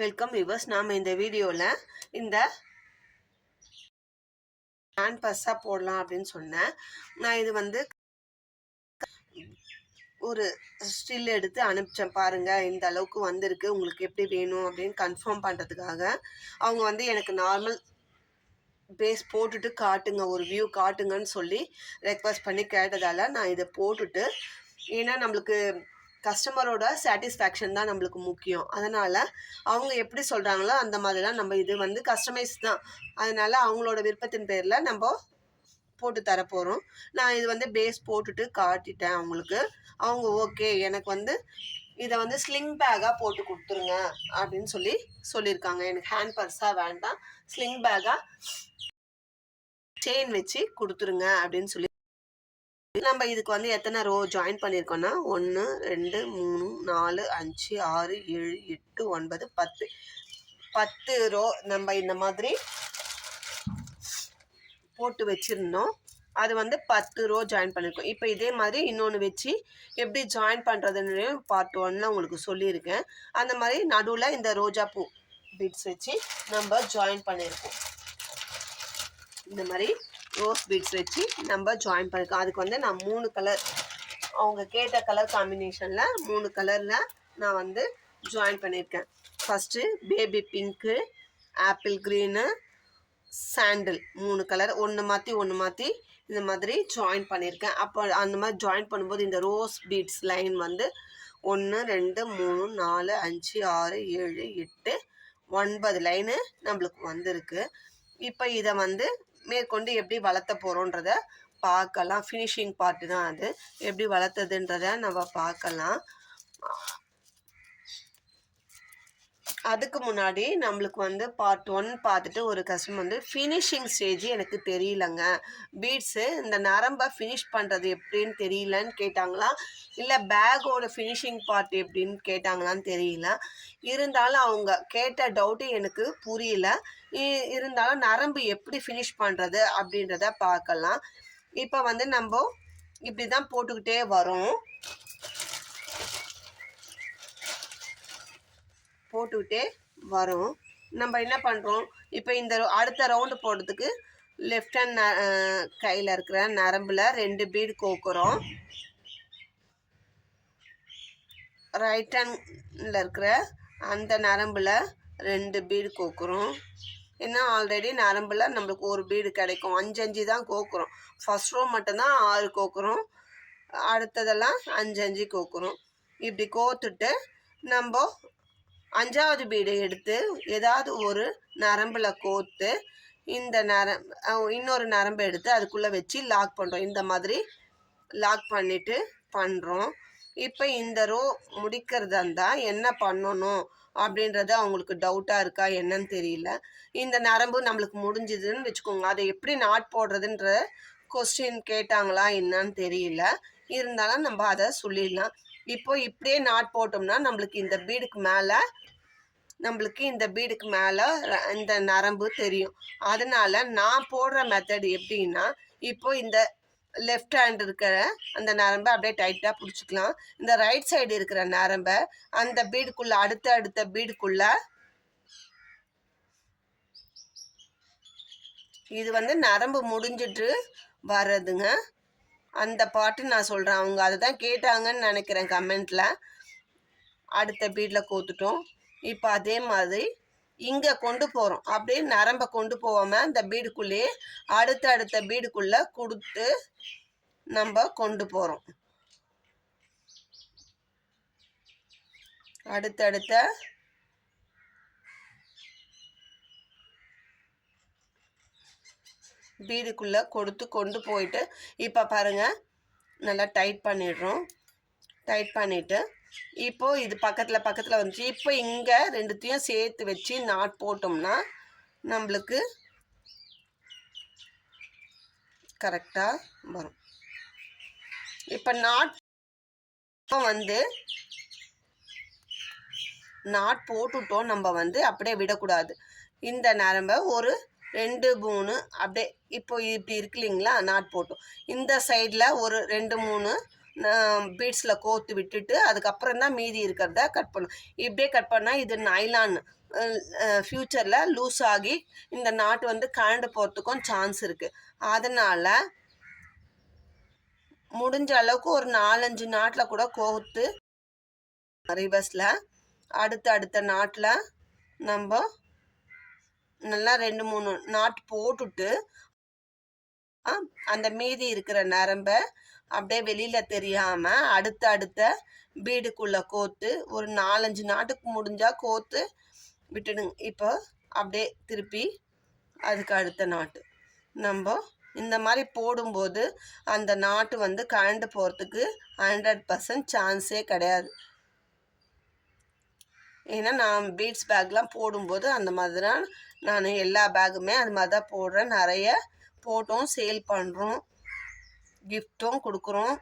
Welcome viewers. நாம் இந்த வீடியோவில் இந்த ஹேண்ட் பர்ஸாக போடலாம் அப்படின்னு சொன்னேன். நான் இது வந்து ஒரு ஸ்டில் எடுத்து அனுப்பிச்சேன். பாருங்கள், இந்த அளவுக்கு வந்திருக்கு, உங்களுக்கு எப்படி வேணும் அப்படின்னு கன்ஃபார்ம் பண்ணுறதுக்காக. அவங்க வந்து எனக்கு நார்மல் பேஸ் போட்டுட்டு காட்டுங்க, ஒரு வியூ காட்டுங்கன்னு சொல்லி ரெக்வஸ்ட் பண்ணி கேட்டதால் நான் இதை போட்டுட்டு, ஏன்னா நம்மளுக்கு கஸ்டமரோட சாட்டிஸ்ஃபேக்ஷன் தான் நம்மளுக்கு முக்கியம். அதனால் அவங்க எப்படி சொல்கிறாங்களோ அந்த மாதிரி தான் நம்ம இது வந்து கஸ்டமைஸ் தான். அதனால் அவங்களோட விருப்பத்தின் பேரில் நம்ம போட்டு தரப்போகிறோம். நான் இது வந்து பேஸ் போட்டுட்டு காட்டிட்டேன் அவங்களுக்கு. அவங்க ஓகே, எனக்கு வந்து இதை வந்து ஸ்லிங் பேக்காக போட்டு கொடுத்துருங்க அப்படின்னு சொல்லியிருக்காங்க. எனக்கு ஹேண்ட் பர்ஸாக வேண்டாம், ஸ்லிங் பேக்காக செயின் வச்சு கொடுத்துருங்க அப்படின்னு சொல்லி. நம்ம இதுக்கு வந்து எத்தனை ரோ ஜாயின் பண்ணியிருக்கோம்னா 1 2 3 4 5 6 7 8 9 10 ரோ நம்ம இந்த மாதிரி போட்டு வச்சுருந்தோம். அது வந்து 10 ரோ ஜாயின் பண்ணியிருக்கோம். இப்போ இதே மாதிரி இன்னொன்று வச்சு எப்படி ஜாயின் பண்ணுறதுன்னு பார்ட் 1 உங்களுக்கு சொல்லியிருக்கேன். அந்த மாதிரி நடுவில் இந்த ரோஜா பூ பீட்ஸ் வச்சு நம்ம ஜாயின் பண்ணியிருக்கோம். இந்த மாதிரி ரோஸ் பீட்ஸ் வச்சு நம்ம ஜாயின் பண்ணியிருக்கோம். அதுக்கு வந்து நான் 3 கலர், அவங்க கேட்ட கலர் காம்பினேஷனில் 3 கலரில் நான் வந்து ஜாயின் பண்ணியிருக்கேன். First baby pink, apple green, சாண்டில் 3 கலர் ஒன்று மாற்றி இந்த மாதிரி ஜாயின் பண்ணியிருக்கேன். அப்போ அந்த மாதிரி ஜாயின் பண்ணும்போது இந்த ரோஸ் பீட்ஸ் லைன் வந்து 1 2 3 4 5 6 7 8 9 லைனு நம்மளுக்கு வந்திருக்கு. இப்போ இதை வந்து மேற்கொண்டு எப்படி வளர்த்த போகிறோன்றத பார்க்கலாம். ஃபினிஷிங் பார்ட்டு தான் அது. எப்படி வளர்த்ததுன்றத நம்ம பார்க்கலாம். அதுக்கு முன்னாடி நம்மளுக்கு வந்து பார்ட் 1 பார்த்துட்டு ஒரு கஸ்டமர் வந்து ஃபினிஷிங் ஸ்டேஜ் எனக்கு தெரியலங்க, பீட்ஸு இந்த நரம்பை ஃபினிஷ் பண்ணுறது எப்படின்னு தெரியலன்னு கேட்டாங்களா, இல்லை பேக்கோட ஃபினிஷிங் பார்ட் எப்படின்னு கேட்டாங்களான்னு தெரியல. இருந்தாலும் அவங்க கேட்ட டவுட்டு எனக்கு புரியல. இருந்தாலும் நரம்பு எப்படி ஃபினிஷ் பண்ணுறது அப்படின்றத பார்க்கலாம். இப்போ வந்து நம்ம இப்படி தான் போட்டுக்கிட்டே வரோம். நம்ம என்ன பண்ணுறோம், இப்போ இந்த அடுத்த ரவுண்டு போடுறதுக்கு லெஃப்ட் ஹேண்ட் கையில் இருக்கிற நரம்பில் 2 பீடு கோக்குறோம். ரைட் ஹேண்டில் இருக்கிற அந்த நரம்பில் 2 பீடு கோக்குறோம். ஏன்னா ஆல்ரெடி நரம்பில் நம்மளுக்கு ஒரு பீடு கிடைக்கும். 5 தான் கோக்குறோம். ஃபஸ்ட் ரோ மட்டும்தான் 6 கோக்குறோம், அடுத்ததெல்லாம் 5 கோக்குறோம். இப்படி கோத்துட்டு நம்ம 5வது பீடை எடுத்து ஏதாவது ஒரு நரம்பில் கோத்து இந்த இன்னொரு நரம்பு எடுத்து அதுக்குள்ளே வச்சு லாக் பண்ணுறோம். இந்த மாதிரி லாக் பண்ணிவிட்டு பண்ணுறோம். இப்போ இந்த ரோ முடிக்கிறதா இருந்தால் என்ன பண்ணணும் அப்படின்றது அவங்களுக்கு டவுட்டாக இருக்கா என்னன்னு தெரியல. இந்த நரம்பு நம்மளுக்கு முடிஞ்சுதுன்னு வச்சுக்கோங்க, அதை எப்படி நாட் போடுறதுன்ற கொஸ்டின் கேட்டாங்களா என்னன்னு தெரியல. இருந்தாலும் நம்ம அதை சொல்லிடலாம். இப்போ இப்படியே நாட் போட்டோம்னா நம்மளுக்கு இந்த பீடுக்கு மேலே இந்த நரம்பு தெரியும். அதனால நான் போடுற மெத்தட் எப்படின்னா, இப்போ இந்த லெஃப்ட் ஹேண்ட் இருக்கிற அந்த நரம்பை அப்படியே டைட்டாக பிடிச்சிக்கலாம். இந்த ரைட் சைடு இருக்கிற நரம்பை அந்த பீடுக்குள்ளே அடுத்த பீடுக்குள்ளே, இது வந்து நரம்பு முடிஞ்சிட்டு வர்றதுங்க. அந்த பாட்டு நான் சொல்கிறேன். அவங்க அதை தான் கேட்டாங்கன்னு நினைக்கிறேன் கமெண்ட்டில். அடுத்த பீடில் கோத்துட்டோம். இப்போ அதே மாதிரி இங்கே கொண்டு போகிறோம். அப்படியே நரம்பை கொண்டு போகாமல் இந்த பீடுக்குள்ளேயே அடுத்த பீடுக்குள்ளே கொடுத்து நம்ம கொண்டு போகிறோம். அடுத்தடுத்த பீடுக்குள்ளே கொடுத்து கொண்டு போயிட்டு இப்போ பாருங்கள், நல்லா டைட் பண்ணிடுறோம். டைட் பண்ணிவிட்டு இப்போது இது பக்கத்தில் வந்துச்சு. இப்போ இங்கே ரெண்டுத்தையும் சேர்த்து வச்சு நாட் போட்டோம்னா நம்மளுக்கு கரெக்டாக வரும். இப்போ நாட் போட்டுட்டோம். நம்ம வந்து அப்படியே விடக்கூடாது. இந்த நரம்பை ஒரு 2 3 அப்படியே இப்போ இப்படி இருக்கு இல்லைங்களா, நாட் போட்டோம். இந்த சைடில் ஒரு 2 3 பீட்ஸில் கோர்த்து விட்டுட்டு அதுக்கப்புறம் தான் மீதி இருக்கிறத கட் பண்ணும். இப்படியே கட் பண்ணால் இது நைலான் ஃப்யூச்சரில் லூஸ் ஆகி இந்த நாட்டு வந்து கழண்டு போகிறதுக்கும் சான்ஸ் இருக்குது. அதனால் முடிஞ்ச அளவுக்கு ஒரு 4-5 நாட்டில் கூட கோர்த்து ரிவர்ஸில் அடுத்த நாட்டில் நம்ம நல்லா 2-3 நாட் போட்டுட்டு அந்த மீதி இருக்கிற நரம்பை அப்படியே வெளியில் தெரியாமல் அடுத்த பீடுக்குள்ளே கோர்த்து ஒரு 4-5 நாட்டுக்கு முடிஞ்சால் கோர்த்து விட்டுடுங்க. இப்போ அப்படியே திருப்பி அதுக்கு அடுத்த நாட்டு நம்ம இந்த மாதிரி போடும்போது அந்த நாட்டு வந்து கழண்டு போகிறதுக்கு 100% சான்ஸே கிடையாது. ஏன்னா நான் பீட்ஸ் பேக்லாம் போடும்போது அந்த மாதிரி தான் நான் எல்லா பேக்குமே அது மாதிரி தான் போடுறேன். நிறைய போட்டோம், சேல் பண்ணுறோம், கிஃப்ட்டும் கொடுக்குறோம்.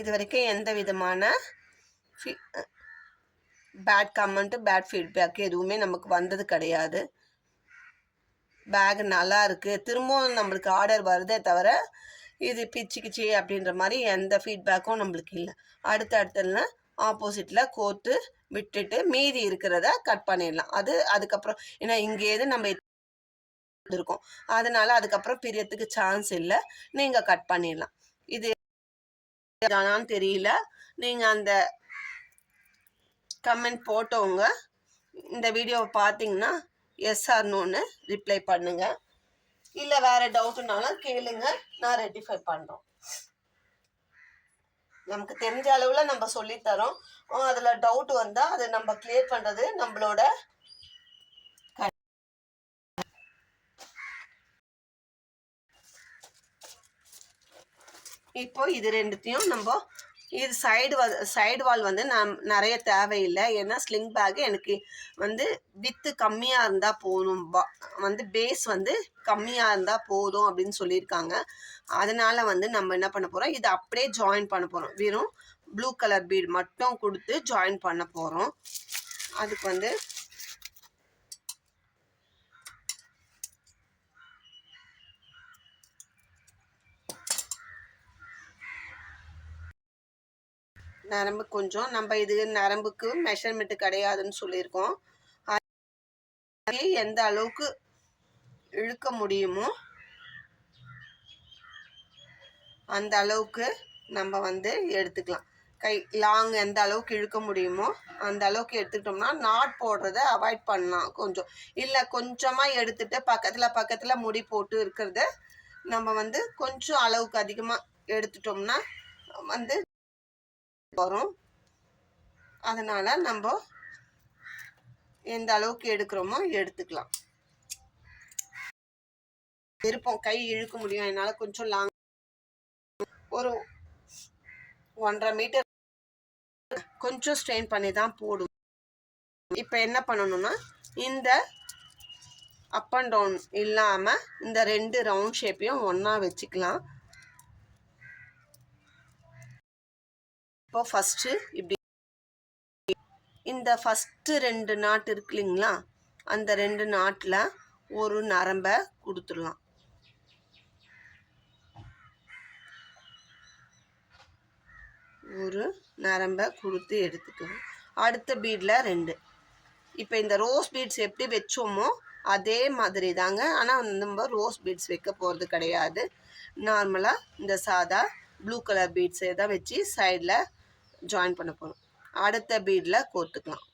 இது வரைக்கும் எந்த விதமான பேட் கமெண்ட்டு, பேட் ஃபீட்பேக் எதுவுமே நமக்கு வந்தது கிடையாது. பேக் நல்லா இருக்குது, திரும்பவும் நம்மளுக்கு ஆர்டர் வருதே தவிர இது பிச்சுக்கிச்சு அப்படின்ற மாதிரி எந்த ஃபீட்பேக்கும் நம்மளுக்கு இல்லை. அடுத்தடுத்துல ஆப்போசிட்டில் கோர்த்து விட்டுட்டு மீதி இருக்கிறத கட் பண்ணிடலாம். அதுக்கப்புறம் ஏன்னா இங்கேயே நம்ம இருக்கோம், அதனால அதுக்கப்புறம் பிரியத்துக்கு சான்ஸ் இல்லை, நீங்கள் கட் பண்ணிடலாம். இது ஆனான்னு தெரியல, நீங்கள் அந்த கமெண்ட் போட்டவங்க இந்த வீடியோவை பார்த்தீங்கன்னா எஸ் ஆர் நோன்னு ரிப்ளை பண்ணுங்க. இல்லை வேறு டவுட்டுனாலும் கேளுங்க, நான் ரெட்டிஃபை பண்ணுறோம். நமக்கு தெரிஞ்ச அளவில் நம்ம சொல்லித்தரோம். அதில் டவுட் வந்தால் அதை நம்ம கிளியர் பண்ணுறது நம்மளோட. இப்போ இது ரெண்டுத்தையும் நம்ம இது சைடு வால் வந்து நான் நிறைய தேவையில்லை. ஏன்னா ஸ்லிங் பேக்கு எனக்கு வந்து வித்து கம்மியாக இருந்தால் போதும், வந்து பேஸ் வந்து கம்மியாக இருந்தால் போதும் அப்படின்னு சொல்லியிருக்காங்க. அதனால் வந்து நம்ம என்ன பண்ண போகிறோம், இதை அப்படியே ஜாயின் பண்ண போகிறோம். வெறும் ப்ளூ கலர் பீட் மட்டும் கொடுத்து ஜாயின் பண்ண போகிறோம். அதுக்கு வந்து நரம்பு கொஞ்சம் நம்ம இது நரம்புக்கு மெஷர்மெண்ட்டு கிடையாதுன்னு சொல்லியிருக்கோம். எந்த அளவுக்கு இழுக்க முடியுமோ அந்த அளவுக்கு நம்ம வந்து எடுத்துக்கலாம். கை லாங் எந்த அளவுக்கு இழுக்க முடியுமோ அந்த அளவுக்கு எடுத்துக்கிட்டோம்னா நாட் போடுறத அவாய்ட் பண்ணலாம். கொஞ்சம் இல்லை கொஞ்சமாக எடுத்துட்டு பக்கத்தில் முடி போட்டு இருக்கிறத நம்ம வந்து கொஞ்சம் அளவுக்கு அதிகமாக எடுத்துட்டோம்னா வந்து வரும். அதனால நம்ம எந்த அளவுக்கு எடுக்கிறோமோ எடுத்துக்கலாம். விருப்பம் கை இழுக்க முடியும், என்னால் கொஞ்சம் லாங் ஒரு 1.5 மீட்டர் கொஞ்சம் ஸ்ட்ரெயின் பண்ணி தான் போடும். இப்போ என்ன பண்ணணும்னா இந்த அப் அண்ட் டவுன் இல்லாமல் இந்த 2 ரவுண்ட் ஷேப்பையும் ஒன்றா வச்சுக்கலாம். இப்போ ஃபஸ்ட்டு இப்படி இந்த ஃபஸ்ட்டு 2 நாட் இருக்கு இல்லைங்களா, அந்த 2 நாட்டில் ஒரு நரம்பை கொடுத்துடலாம். ஒரு நரம்பை கொடுத்து எடுத்துக்கலாம். அடுத்த பீடில் 2. இப்போ இந்த ரோஸ் பீட்ஸ் எப்படி வச்சோமோ அதே மாதிரி தாங்க. ஆனால் நம்ம ரோஸ் பீட்ஸ் வைக்க போகிறது கிடையாது. நார்மலாக இந்த சாதா ப்ளூ கலர் பீட்ஸை தான் வச்சு சைடில் ஜாயின் பண்ண போகிறோம். அடுத்த பீடில் கோர்த்துக்கலாம்.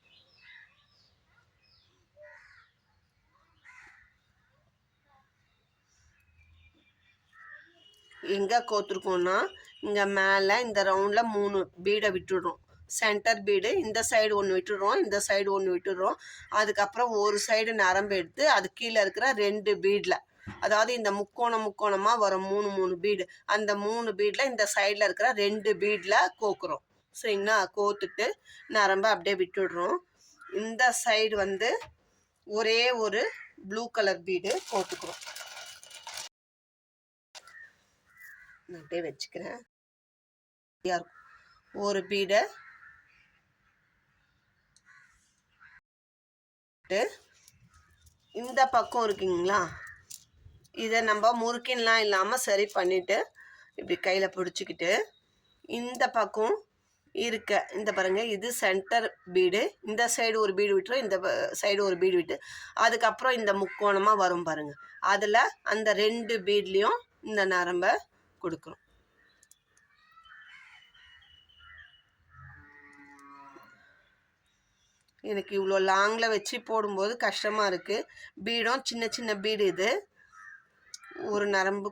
எங்கே கோர்த்துருக்கோன்னா இங்கே மேலே இந்த ரவுண்டில் 3 பீடை விட்டுடுறோம். சென்டர் பீடு இந்த சைடு ஒன்று விட்டுடுறோம், இந்த சைடு ஒன்று விட்டுடுறோம். அதுக்கப்புறம் ஒரு சைடு நரம்பு எடுத்து அது கீழே இருக்கிற 2 பீடில், அதாவது இந்த முக்கோணமாக வரும் 3 பீடு, அந்த 3 பீடில் இந்த சைடில் இருக்கிற 2 பீடில் கோக்குறோம். சரிங்களா, கோத்துட்டு நரம்பை அப்படியே விட்டுடுறோம். இந்த சைடு வந்து ஒரே ஒரு ப்ளூ கலர் பீடு கோத்துக்கிறோம். நான் அப்படியே வச்சுக்கிறேன். ஒரு பீடை இந்த பக்கம் இருக்குங்களா, இதை நம்ம முறுக்கின்லாம் இல்லாமல் சரி பண்ணிவிட்டு இப்படி கையில் பிடிச்சிக்கிட்டு இந்த பக்கம் இருக்க இந்த பாருங்க, இது சென்டர் பீடு, இந்த சைடு ஒரு பீடு விட்டுரும், இந்த சைடு ஒரு பீடு விட்டு அதுக்கப்புறம் இந்த முக்கோணமாக வரும் பாருங்க, அதில் அந்த 2 பீட்லேயும் இந்த நரம்பை கொடுக்குறோம். எனக்கு இவ்வளோ லாங்கில் வச்சு போடும்போது கஷ்டமாக இருக்குது. பீடும் சின்ன சின்ன பீடு, இது ஒரு நரம்பு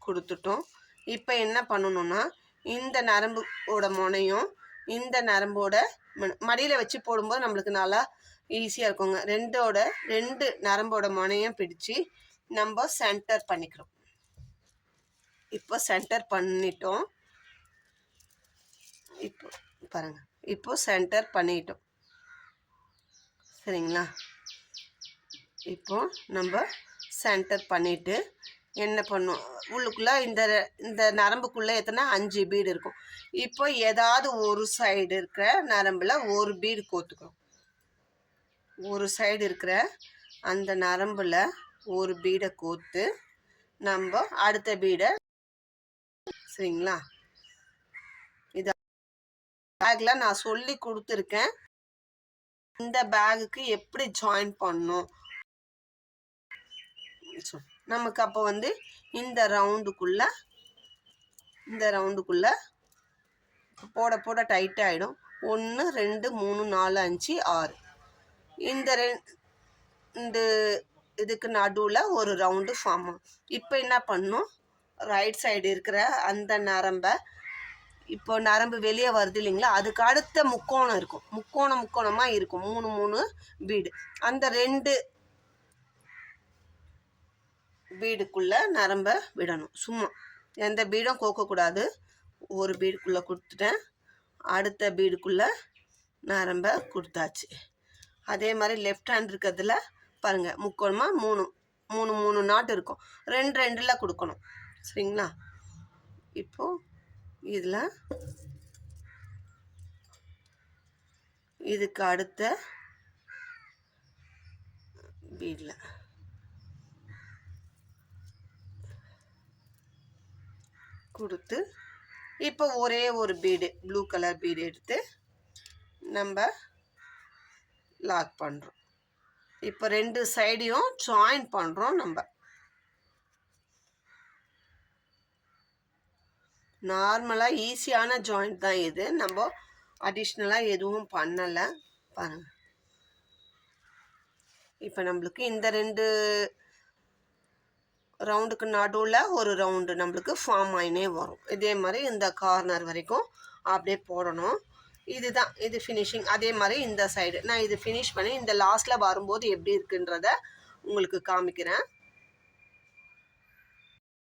கொடுத்துட்டோம். இப்போ என்ன பண்ணணும்னா, இந்த நரம்போட முனையும் இந்த நரம்போட மடியில் வச்சு போடும்போது நம்மளுக்கு நல்லா ஈஸியாக இருக்குங்க. 2 நரம்போட முனையும் பிடிச்சி நம்ம சென்டர் பண்ணிக்கிறோம். இப்போ சென்டர் பண்ணிட்டோம். இப்போ பாருங்க, இப்போ சென்டர் பண்ணிட்டோம் சரிங்களா. இப்போ நம்ம சென்டர் பண்ணிட்டு என்ன பண்ணும், உள்ளுக்குள்ளே இந்த நரம்புக்குள்ளே எத்தனை 5 பீடு இருக்கும். இப்போ ஏதாவது ஒரு சைடு இருக்கிற நரம்பில் ஒரு பீடு கோத்துக்கிறோம். ஒரு சைடு இருக்கிற அந்த நரம்பில் ஒரு பீடை கோத்து நம்ம அடுத்த பீடை சரிங்களா. இது பேக்கில் நான் சொல்லி கொடுத்துருக்கேன், இந்த பேகுக்கு எப்படி ஜாயின் பண்ணணும். நமக்கு அப்போ வந்து இந்த ரவுண்டுக்குள்ளே போட போட டைட் ஆகிடும். 1 2 3 4 5 6 இந்த 2 இதுக்கு நடுவில் ஒரு ரவுண்டு ஃபார்ம் ஆகும். இப்போ என்ன பண்ணணும், ரைட் சைடு இருக்கிற அந்த நரம்பை, இப்போ நரம்பு வெளியே வருது இல்லைங்களா, அதுக்கு அடுத்த முக்கோணம் இருக்கும், முக்கோணமாக இருக்கும் 3 பீடு. அந்த 2 பீடுக்குள்ளே நரம்பை விடணும். சும்மா எந்த பீடும் கோக்கக்கூடாது. ஒரு பீடுக்குள்ளே கொடுத்துட்டேன், அடுத்த பீடுக்குள்ளே நரம்பை கொடுத்தாச்சு. அதே மாதிரி லெஃப்ட் ஹேண்ட் இருக்கிறதுல பாருங்கள், முக்கோணமாக 3 நாட் இருக்கும், 2 கொடுக்கணும் சரிங்களா. இப்போது இதில் இதுக்கு அடுத்த பீடில் கொடுத்து இப்போ ஒரே ஒரு பீடு, ப்ளூ கலர் பீடு எடுத்து நம்ம லாக் பண்ணுறோம். இப்போ 2 சைடையும் ஜாயின் பண்ணுறோம். நம்ம நார்மலாக ஈஸியான ஜாயிண்ட் தான் இது, நம்ம அடிஷ்னலாக எதுவும் பண்ணலை பாருங்கள். இப்போ நம்மளுக்கு இந்த 2 ரவுண்டுக்கு நடுவில் ஒரு ரவுண்டு நம்மளுக்கு ஃபார்ம் ஆகினே வரும். இதே மாதிரி இந்த கார்னர் வரைக்கும் அப்படியே போடணும். இதுதான் இது ஃபினிஷிங். அதே மாதிரி இந்த சைடு நான் இது ஃபினிஷ் பண்ணி இந்த லாஸ்ட்டில் வரும்போது எப்படி இருக்குன்றத உங்களுக்கு காமிக்கிறேன்.